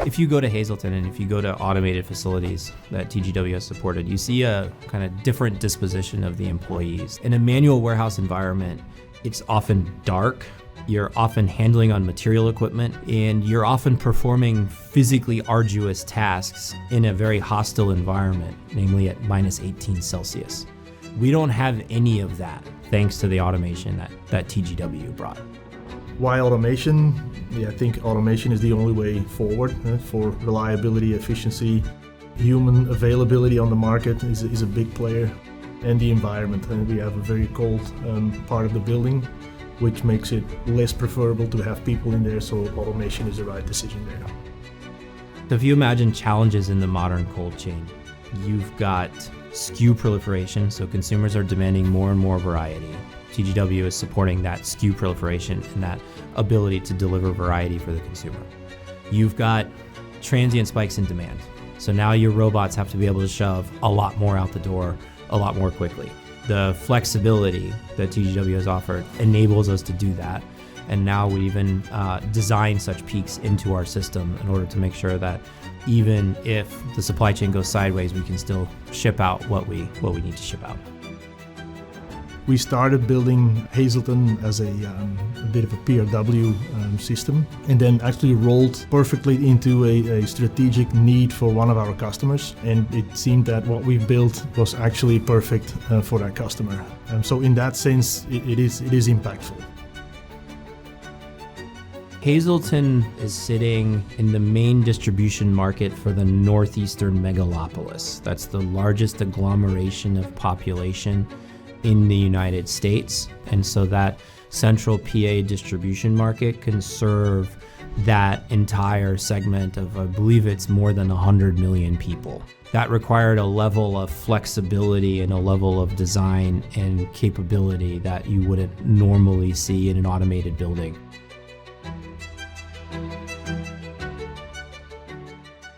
If you go to Hazleton and if you go to automated facilities that TGW has supported, you see a kind of different disposition of the employees. In a manual warehouse environment, it's often dark, you're often handling on material equipment, and you're often performing physically arduous tasks in a very hostile environment, namely at minus 18 Celsius. We don't have any of that thanks to the automation that TGW brought. Why automation? I think automation is the only way forward for reliability, efficiency. Human availability on the market is a big player, and the environment. We have a very cold part of the building, which makes it less preferable to have people in there, so automation is the right decision there. So if you imagine challenges in the modern cold chain, you've got SKU proliferation, so consumers are demanding more and more variety. TGW is supporting that SKU proliferation and that ability to deliver variety for the consumer. You've got transient spikes in demand. So now your robots have to be able to shove a lot more out the door a lot more quickly. The flexibility that TGW has offered enables us to do that. And now we even design such peaks into our system in order to make sure that even if the supply chain goes sideways, we can still ship out what we need to ship out. We started building Hazleton as a bit of a PRW system, and then actually rolled perfectly into a strategic need for one of our customers. And it seemed that what we built was actually perfect for that customer. So in that sense, it is impactful. Hazleton is sitting in the main distribution market for the northeastern megalopolis. That's the largest agglomeration of population in the United States. And so that central PA distribution market can serve that entire segment of, I believe it's more than 100 million people. That required a level of flexibility and a level of design and capability that you wouldn't normally see in an automated building.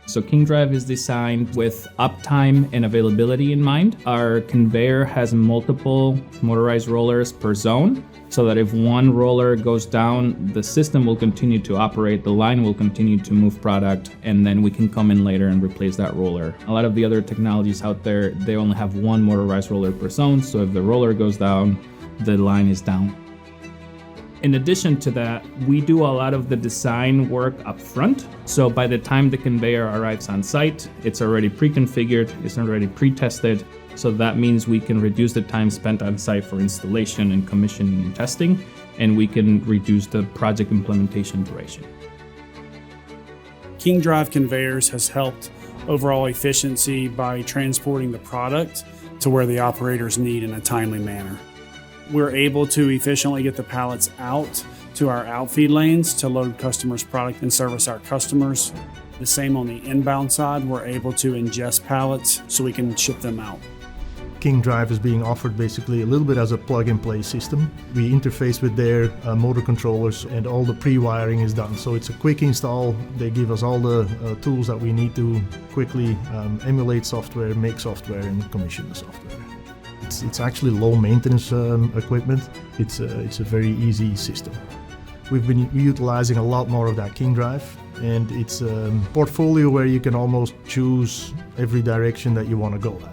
So KingDrive is designed with uptime and availability in mind. Our conveyor has multiple motorized rollers per zone, so that if one roller goes down, the system will continue to operate, the line will continue to move product, and then we can come in later and replace that roller. A lot of the other technologies out there, they only have one motorized roller per zone, so if the roller goes down, the line is down. In addition to that, we do a lot of the design work up front. So by the time the conveyor arrives on site, it's already pre-configured, it's already pre-tested. So that means we can reduce the time spent on site for installation and commissioning and testing, and we can reduce the project implementation duration. KingDrive Conveyors has helped overall efficiency by transporting the product to where the operators need in a timely manner. We're able to efficiently get the pallets out to our outfeed lanes to load customers' product and service our customers. The same on the inbound side, we're able to ingest pallets so we can ship them out. KingDrive is being offered basically a little bit as a plug-and-play system. We interface with their motor controllers, and all the pre-wiring is done. So it's a quick install. They give us all the tools that we need to quickly emulate software, make software, and commission the software. It's actually low maintenance equipment. It's a very easy system. We've been utilizing a lot more of that KingDrive, and it's a portfolio where you can almost choose every direction that you want to go at.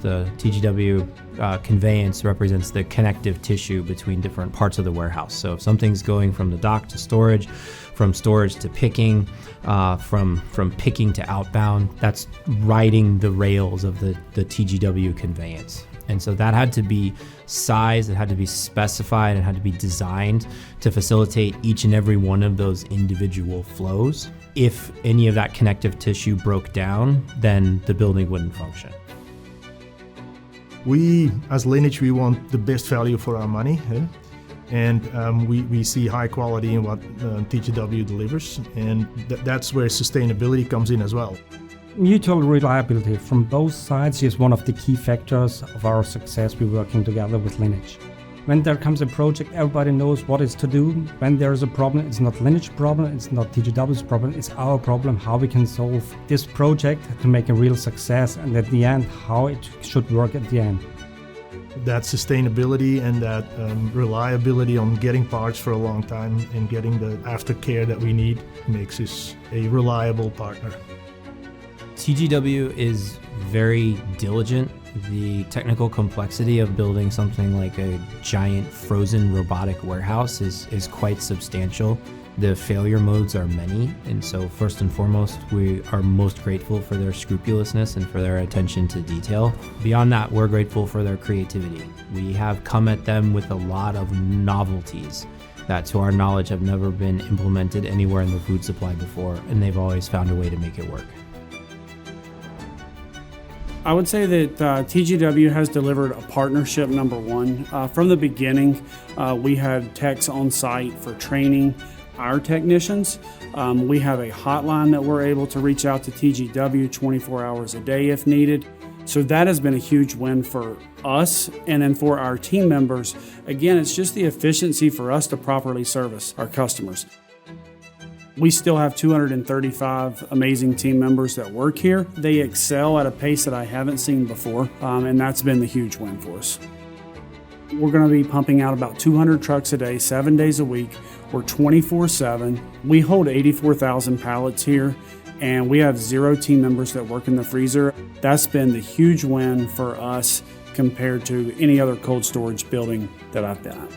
The TGW conveyance represents the connective tissue between different parts of the warehouse. So if something's going from the dock to storage, from storage to picking, from picking to outbound, that's riding the rails of the TGW conveyance. And so that had to be sized, it had to be specified, it had to be designed to facilitate each and every one of those individual flows. If any of that connective tissue broke down, then the building wouldn't function. We, as Lineage, we want the best value for our money. And we see high quality in what TGW delivers, and that's where sustainability comes in as well. Mutual reliability from both sides is one of the key factors of our success. We're working together with Lineage. When there comes a project, everybody knows what is to do. When there is a problem, it's not Lineage's problem, it's not TGW's problem, it's our problem, how we can solve this project to make a real success, and at the end, how it should work at the end. That sustainability and that reliability on getting parts for a long time and getting the aftercare that we need makes us a reliable partner. TGW is very diligent. The technical complexity of building something like a giant frozen robotic warehouse is quite substantial. The failure modes are many, and so first and foremost, we are most grateful for their scrupulousness and for their attention to detail. Beyond that, we're grateful for their creativity. We have come at them with a lot of novelties that, to our knowledge, have never been implemented anywhere in the food supply before, and they've always found a way to make it work. I would say that TGW has delivered a partnership number one. From the beginning, we had techs on site for training our technicians. We have a hotline that we're able to reach out to TGW 24 hours a day if needed. So that has been a huge win for us, and then for our team members. Again, it's just the efficiency for us to properly service our customers. We still have 235 amazing team members that work here. They excel at a pace that I haven't seen before, and that's been the huge win for us. We're going to be pumping out about 200 trucks a day, 7 days a week. We're 24/7. We hold 84,000 pallets here, and we have 0 team members that work in the freezer. That's been the huge win for us compared to any other cold storage building that I've been at.